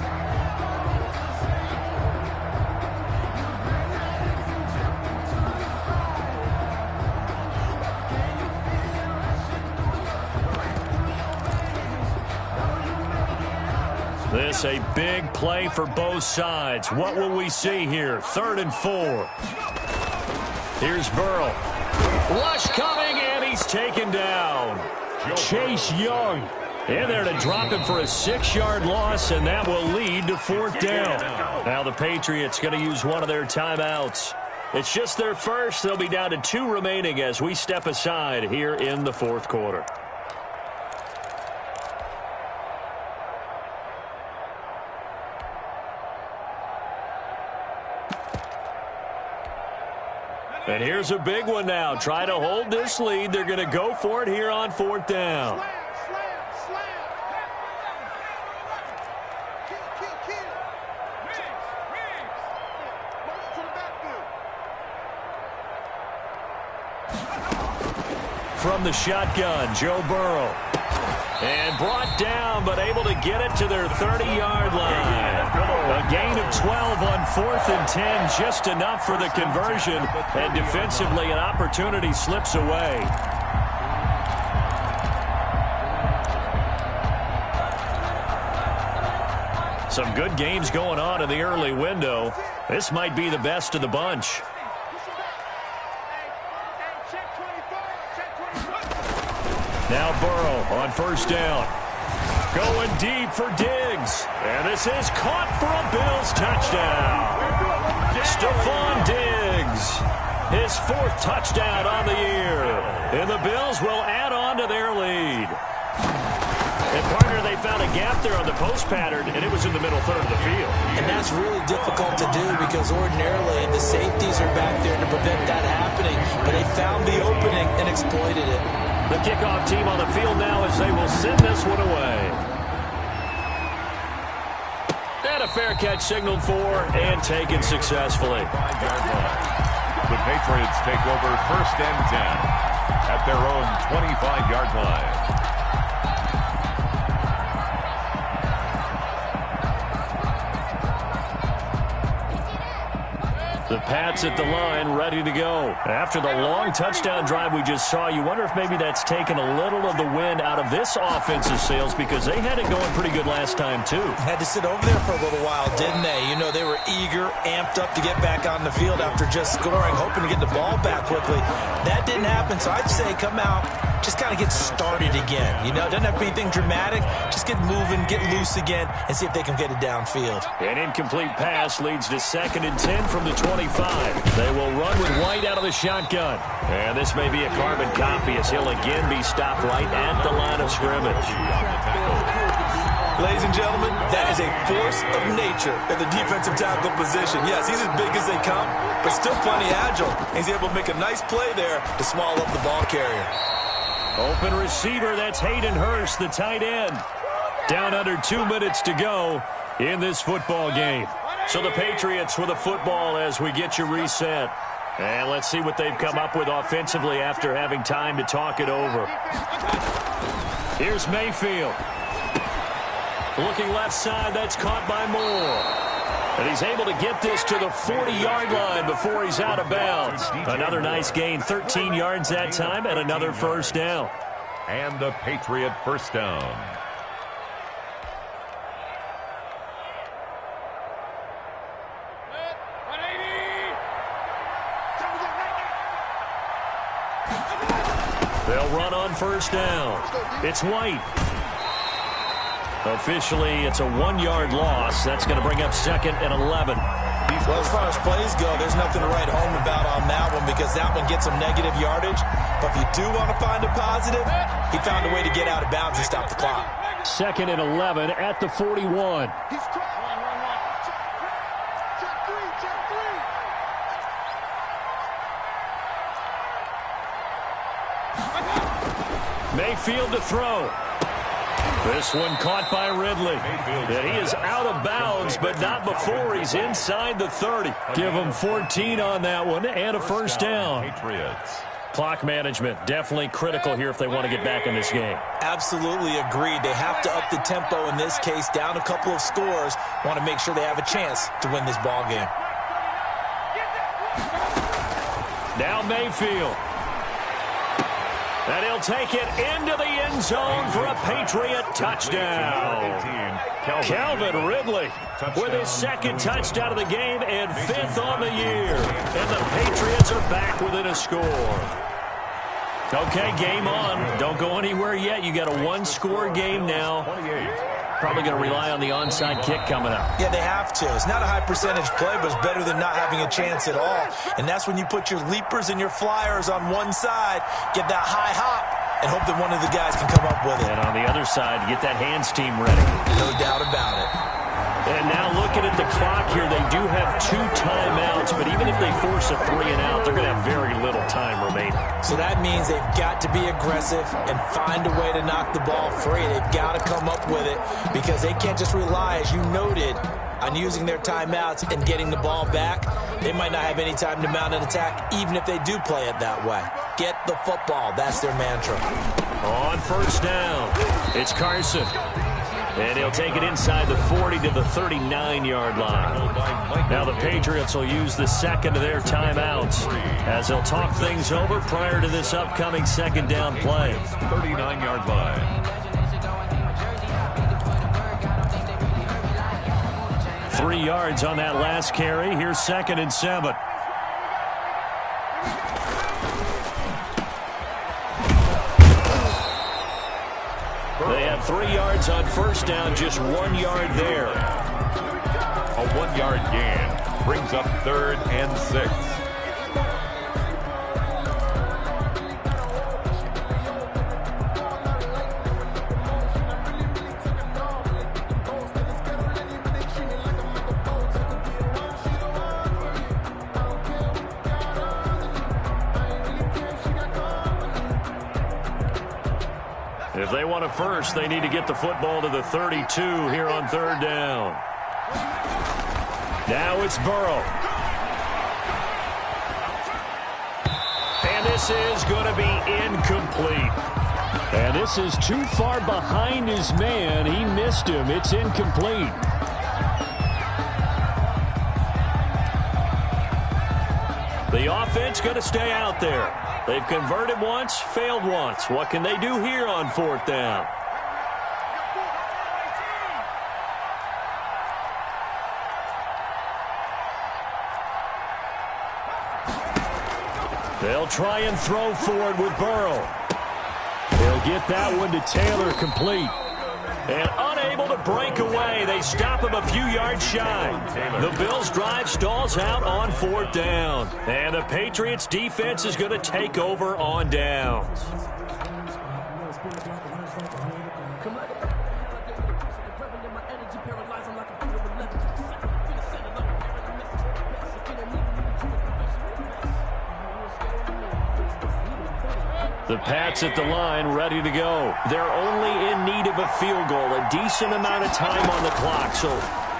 This a big play for both sides. What will we see here? 3rd and 4. Here's Burrow. Rush coming, and he's taken down. Chase Young in there to drop him for a 6-yard loss, and that will lead to 4th down. Now the Patriots going to use one of their timeouts. It's just their first. They'll be down to 2 remaining as we step aside here in the 4th quarter. And here's a big one now. Try to hold this lead. They're going to go for it here on 4th down. Slam. Kill. March to the backfield. From the shotgun, Joe Burrow. And brought down, but able to get it to their 30-yard line. A gain of 12 on 4th and 10, just enough for the conversion. And defensively, an opportunity slips away. Some good games going on in the early window. This might be the best of the bunch. Now Burrow on 1st down. Going deep for Diggs. And this is caught for a Bills touchdown. Stephon Diggs. His 4th touchdown on the year. And the Bills will add on to their lead. And partner, they found a gap there on the post pattern, and it was in the middle 3rd of the field. And that's really difficult to do because ordinarily the safeties are back there to prevent that happening. But they found the opening and exploited it. The kickoff team on the field now as they will send this one away. And a fair catch signaled for and taken successfully. The Patriots take over 1st and 10 at their own 25-yard line. The Pats at the line, ready to go. After the long touchdown drive we just saw, you wonder if maybe that's taken a little of the wind out of this offensive sails because they had it going pretty good last time, too. Had to sit over there for a little while, didn't they? You know, they were eager, amped up to get back on the field after just scoring, hoping to get the ball back quickly. That didn't happen, so I'd say come out, just kind of get started again. You know, it doesn't have to be anything dramatic. Just get moving, get loose again, and see if they can get it downfield. An incomplete pass leads to 2nd and 10 from the 25. They will run with White out of the shotgun. And this may be a carbon copy as he'll again be stopped right at the line of scrimmage. Ladies and gentlemen, that is a force of nature in the defensive tackle position. Yes, he's as big as they come, but still plenty agile. He's able to make a nice play there to swallow up the ball carrier. Open receiver, that's Hayden Hurst, the tight end. Down under 2 minutes to go in this football game. So the Patriots with a football as we get you reset. And let's see what they've come up with offensively after having time to talk it over. Here's Mayfield. Looking left side, that's caught by Moore. And he's able to get this to the 40-yard line before he's out of bounds. Another nice gain, 13 yards that time, and another first down. And the Patriot first down. They'll run on first down. It's White. Officially, it's a 1-yard loss. That's going to bring up 2nd and 11. Well, as far as plays go, there's nothing to write home about on that one because that one gets some negative yardage. But if you do want to find a positive, he found a way to get out of bounds and stop the clock. 2nd and 11 at the 41. Mayfield to throw. This one caught by Ridley. And he is out of bounds, but not before he's inside the 30. Give him 14 on that one and a first down. Patriots. Clock management definitely critical here if they want to get back in this game. Absolutely agreed. They have to up the tempo in this case, down a couple of scores. Want to make sure they have a chance to win this ball game. Now Mayfield. And he'll take it into the end zone for a Patriot touchdown. Calvin Ridley with his 2nd touchdown of the game and 5th on the year. And the Patriots are back within a score. Okay, game on. Don't go anywhere yet. You got a 1-score game now. Probably going to rely on the onside kick coming up. Yeah, they have to. It's not a high percentage play, but it's better than not having a chance at all. And that's when you put your leapers and your flyers on one side, get that high hop, and hope that one of the guys can come up with it. And on the other side, get that hands team ready. No doubt about it. And now looking at the clock here, they do have 2 timeouts, but even if they force a 3-and-out, they're going to have very little time remaining. So that means they've got to be aggressive and find a way to knock the ball free. They've got to come up with it because they can't just rely, as you noted, on using their timeouts and getting the ball back. They might not have any time to mount an attack, even if they do play it that way. Get the football. That's their mantra. On first down, it's Carson. And he'll take it inside the 40 to the 39-yard line. Now the Patriots will use the 2nd of their timeouts as they'll talk things over prior to this upcoming 2nd down play. 39-yard line. 3 yards on that last carry. Here's 2nd and 7. They had 3 yards on first down, just 1 yard there. A 1-yard gain brings up 3rd and 6. If they want a first, they need to get the football to the 32 here on 3rd down. Now it's Burrow. And this is going to be incomplete. And this is too far behind his man. He missed him. It's incomplete. The offense going to stay out there. They've converted once, failed once. What can they do here on 4th down? They'll try and throw for it with Burrow. They'll get that one to Taylor complete. And unable to break away. They stop him a few yards shy. The Bills' drive stalls out on 4th down. And the Patriots' defense is going to take over on downs. The Pats at the line, ready to go. They're only in need of a field goal, a decent amount of time on the clock. So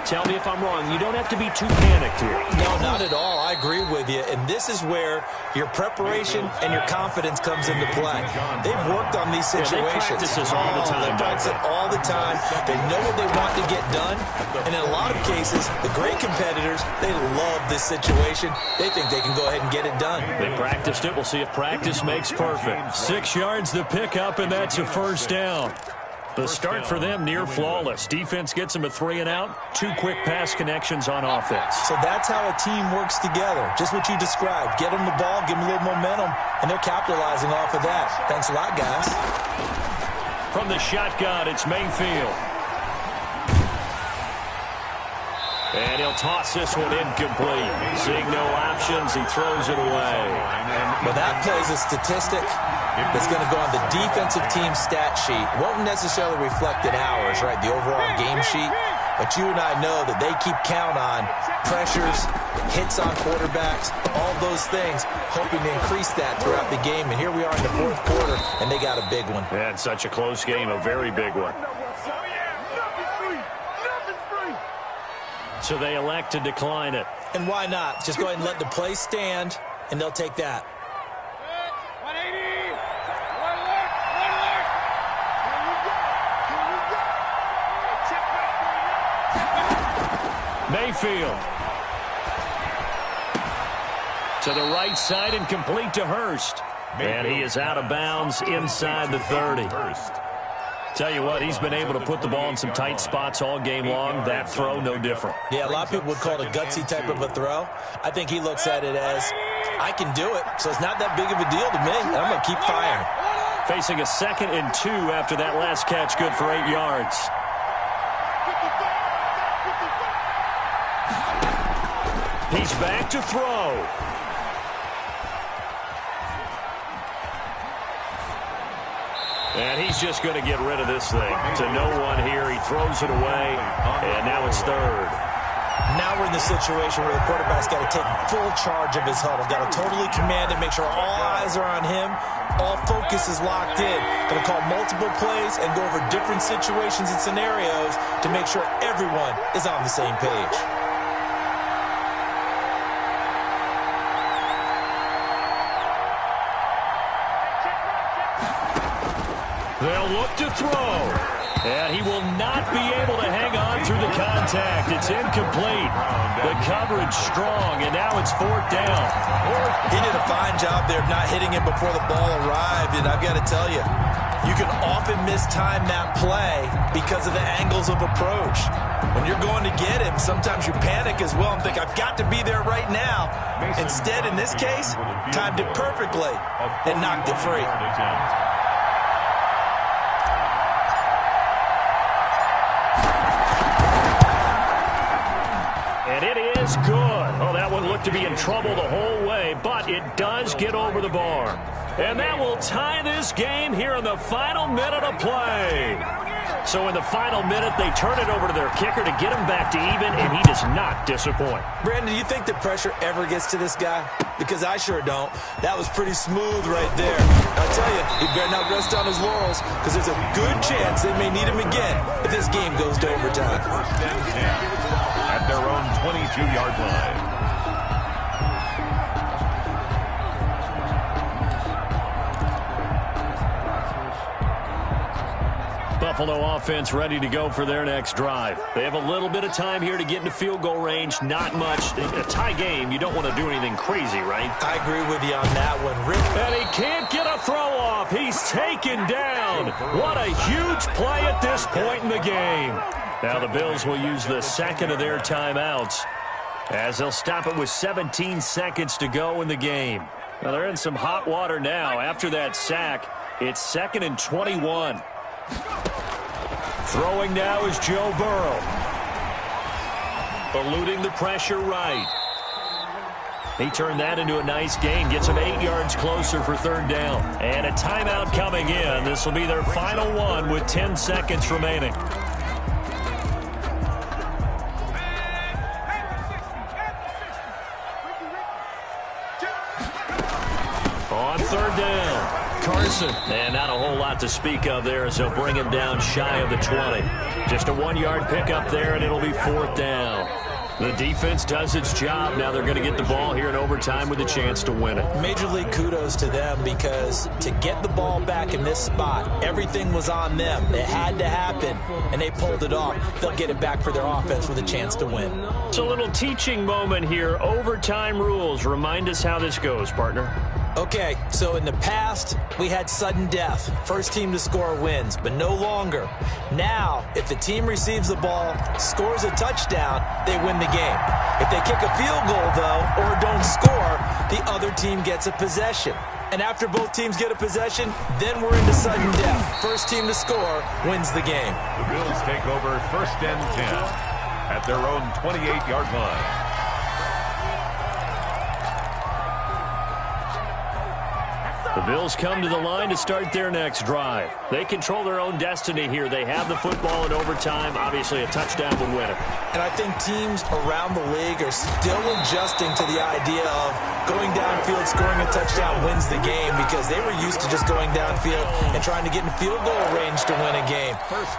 tell me if I'm wrong. You don't have to be too panicked here. No, not at all. I agree with you. And this is where your preparation and your confidence comes into play. They've worked on these situations. Yeah, they practice this all the time. They practice it all the time. They know what they want to get done. And in a lot of cases, the great competitors, they love this situation. They think they can go ahead and get it done. They practiced it. We'll see if practice makes perfect. 6 yards to pick up, and that's a 1st down. The start for them near flawless. Defense gets them a 3 and out. 2 quick pass connections on offense. So that's how a team works together. Just what you described. Get them the ball, give them a little momentum, and they're capitalizing off of that. Thanks a lot, guys. From the shotgun, it's Mayfield. And he'll toss this one incomplete. Seeing no options, he throws it away. Well, that plays a statistic that's going to go on the defensive team stat sheet. Won't necessarily reflect in ours, right, the overall game sheet. But you and I know that they keep count on pressures, hits on quarterbacks, all those things, hoping to increase that throughout the game. And here we are in the 4th quarter, and they got a big one. Yeah, it's such a close game, a very big one. So they elect to decline it. And why not? Just go ahead and let the play stand, and they'll take that. Mayfield. To the right side and complete to Hurst. And he is out of bounds inside the 30. Tell you what, he's been able to put the ball in some tight spots all game long. That throw, no different. Yeah, a lot of people would call it a gutsy type of a throw. I think he looks at it as, I can do it, so it's not that big of a deal to me, and I'm going to keep firing. Facing a 2nd and 2 after that last catch, good for 8 yards. He's back to throw. And he's just going to get rid of this thing. To no one here. He throws it away, and now it's 3rd. Now we're in the situation where the quarterback's got to take full charge of his huddle. Got to totally command it, make sure all eyes are on him. All focus is locked in. Going to call multiple plays and go over different situations and scenarios to make sure everyone is on the same page. They'll look to throw. And he will not be able to hang on through the contact. It's incomplete. The coverage strong, and now it's 4th down. He did a fine job there of not hitting him before the ball arrived, and I've got to tell you, you can often mistime that play because of the angles of approach. When you're going to get him, sometimes you panic as well and think, I've got to be there right now. Instead, in this case, timed it perfectly and knocked it free. And it is good. Oh, that one looked to be in trouble the whole way, but it does get over the bar. And that will tie this game here in the final minute of play. So in the final minute, they turn it over to their kicker to get him back to even, and he does not disappoint. Brandon, do you think the pressure ever gets to this guy? Because I sure don't. That was pretty smooth right there. I tell you, he better not rest on his laurels, because there's a good chance they may need him again if this game goes to overtime. At their own 22-yard line. Buffalo offense ready to go for their next drive. They have a little bit of time here to get into field goal range. Not much. A tie game, you don't want to do anything crazy, right? I agree with you on that one, Rick. And he can't get a throw off. He's taken down. What a huge play at this point in the game. Now the Bills will use the second of their timeouts as they'll stop it with 17 seconds to go in the game. Now they're in some hot water now. After that sack, it's 2nd and 21. Throwing now is Joe Burrow. Eluding the pressure right. He turned that into a nice gain. Gets him 8 yards closer for 3rd down. And a timeout coming in. This will be their final one with 10 seconds remaining. On 3rd down. Carson. And not a whole lot to speak of there as they'll bring him down shy of the 20. Just a 1-yard pickup there, and it'll be 4th down. The defense does its job. Now they're going to get the ball here in overtime with a chance to win it. Major League kudos to them because to get the ball back in this spot, everything was on them. It had to happen, and they pulled it off. They'll get it back for their offense with a chance to win. It's a little teaching moment here. Overtime rules. Remind us how this goes, partner. Okay, so in the past, we had sudden death. First team to score wins, but no longer. Now, if the team receives the ball, scores a touchdown, they win the game. If they kick a field goal, though, or don't score, the other team gets a possession. And after both teams get a possession, then we're into sudden death. First team to score wins the game. The Bills take over 1st and 10 at their own 28-yard line. The Bills come to the line to start their next drive. They control their own destiny here. They have the football in overtime. Obviously, a touchdown would win it. And I think teams around the league are still adjusting to the idea of going downfield, scoring a touchdown wins the game because they were used to just going downfield and trying to get in field goal range to win a game.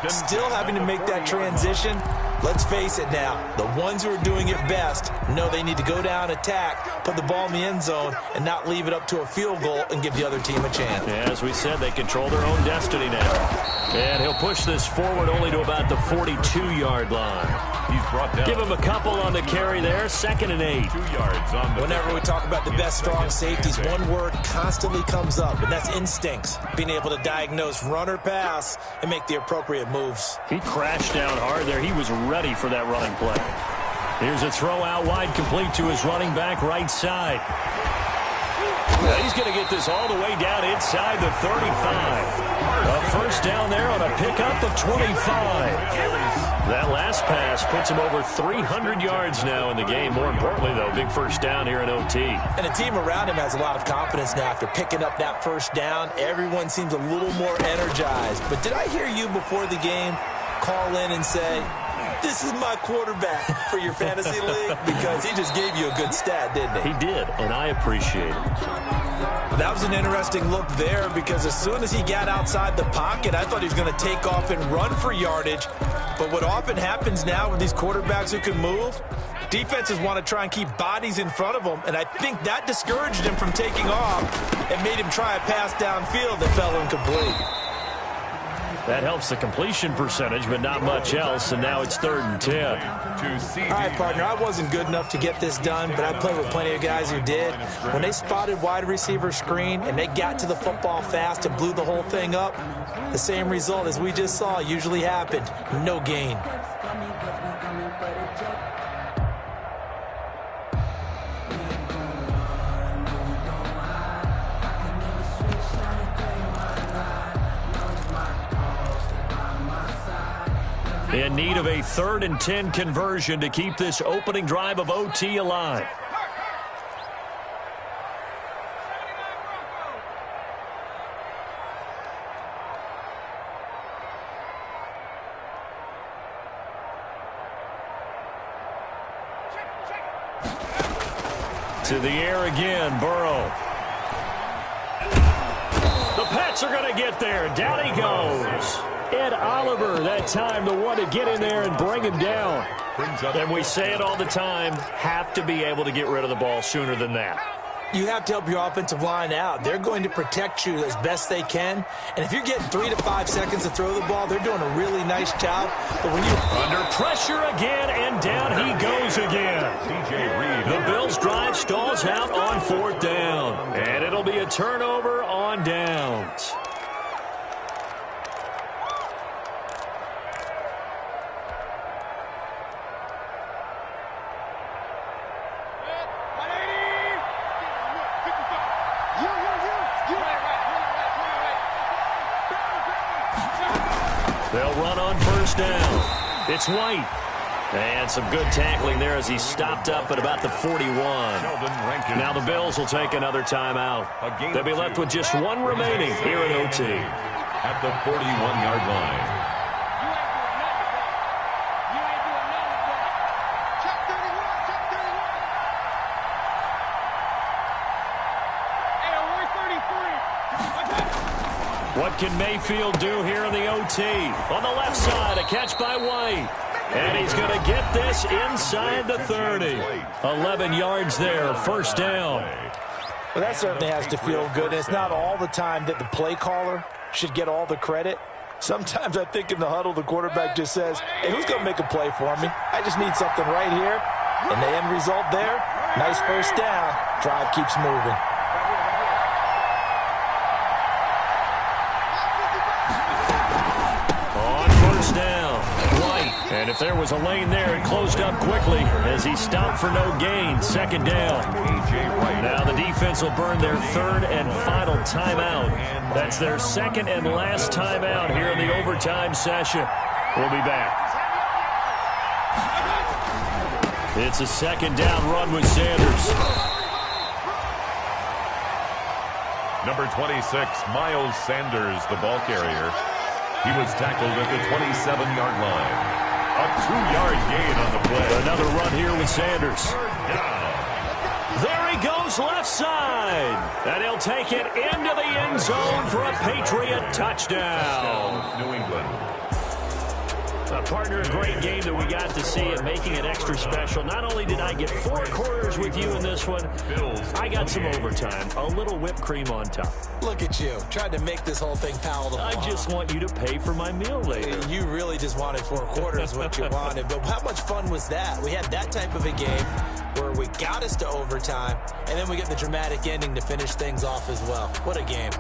Still having to make that transition. Let's face it now, the ones who are doing it best know they need to go down, attack, put the ball in the end zone, and not leave it up to a field goal and give the other team a chance. Yeah, as we said, they control their own destiny now. And he'll push this forward only to about the 42-yard line. He's brought down. Give him a couple on the carry there. 2nd and 8. 2 yards on the Whenever we talk about the best strong safeties, one word constantly comes up, and that's instincts. Being able to diagnose run or pass and make the appropriate moves. He crashed down hard there. He was ready for that running play. Here's a throw out wide, complete to his running back right side. He's going to get this all the way down inside the 35. A 1st down there on a pickup of 25. That last pass puts him over 300 yards now in the game. More importantly, though, big 1st down here in OT. And the team around him has a lot of confidence now after picking up that 1st down. Everyone seems a little more energized. But did I hear you before the game call in and say, this is my quarterback for your fantasy league? Because he just gave you a good stat, didn't he? He did, and I appreciate it. That was an interesting look there because as soon as he got outside the pocket, I thought he was going to take off and run for yardage. But what often happens now with these quarterbacks who can move, defenses want to try and keep bodies in front of them, and I think that discouraged him from taking off and made him try a pass downfield that fell incomplete. That helps the completion percentage, but not much else, and now it's 3rd and 10. All right, partner, I wasn't good enough to get this done, but I played with plenty of guys who did. When they spotted wide receiver screen and they got to the football fast and blew the whole thing up, the same result as we just saw usually happened. No gain. In need of a 3rd and 10 conversion to keep this opening drive of OT alive. To the air again, Burrow. The Pats are going to get there. Down he goes. Ed Oliver, that time, the one to get in there and bring him down. And we say it all the time, have to be able to get rid of the ball sooner than that. You have to help your offensive line out. They're going to protect you as best they can. And if you're getting 3 to 5 seconds to throw the ball, they're doing a really nice job. But when you're under pressure again, and down he goes again. The Bills' drive stalls out on 4th down. And it'll be a turnover on downs. They'll run on 1st down. It's White. And some good tackling there as he stopped up at about the 41. Now the Bills will take another timeout. They'll be left with just one remaining here in OT. At the 41-yard line. What can Mayfield do here in the OT? On the left side, a catch by White. And he's going to get this inside the 30. 11 yards there, 1st down. Well, that certainly has to feel good. It's not all the time that the play caller should get all the credit. Sometimes I think in the huddle, the quarterback just says, hey, who's going to make a play for me? I just need something right here. And the end result there, nice 1st down. Drive keeps moving. And if there was a lane there, it closed up quickly as he stopped for no gain. 2nd down. Now the defense will burn their 3rd and final timeout. That's their 2nd and last timeout here in the overtime session. We'll be back. It's a 2nd down run with Sanders. Number 26, Miles Sanders, the ball carrier. He was tackled at the 27-yard line. A 2-yard gain on the play. Another run here with Sanders. There he goes left side. And he'll take it into the end zone for a Patriot touchdown. New England. Partner, a great game that we got to see and making it extra special. Not only did I get 4 quarters with you in this one, I got some overtime. A little whipped cream on top. Look at you. Tried to make this whole thing palatable. I just want you to pay for my meal later. You really just wanted 4 quarters what you wanted. But how much fun was that? We had that type of a game where we got us to overtime, and then we get the dramatic ending to finish things off as well. What a game.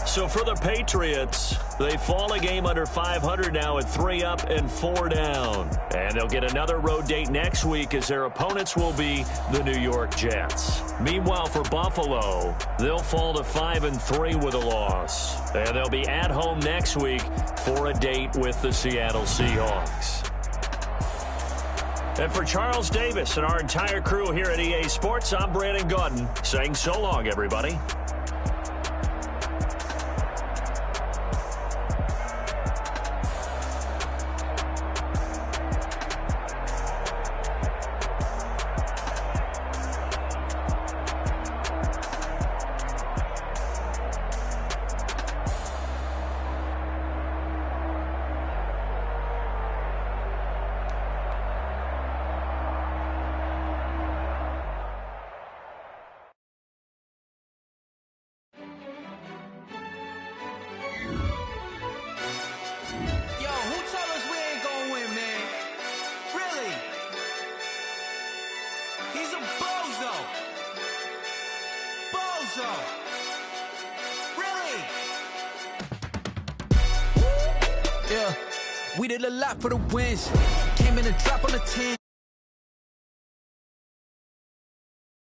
So for the Patriots, they fall a game under 500 now at 3 up and 4 down. And they'll get another road date next week as their opponents will be the New York Jets. Meanwhile, for Buffalo, they'll fall to 5-3 with a loss. And they'll be at home next week for a date with the Seattle Seahawks. And for Charles Davis and our entire crew here at EA Sports, I'm Brandon Gaudin saying so long, everybody. We did a lot for the wins. Came in and dropped on the 10.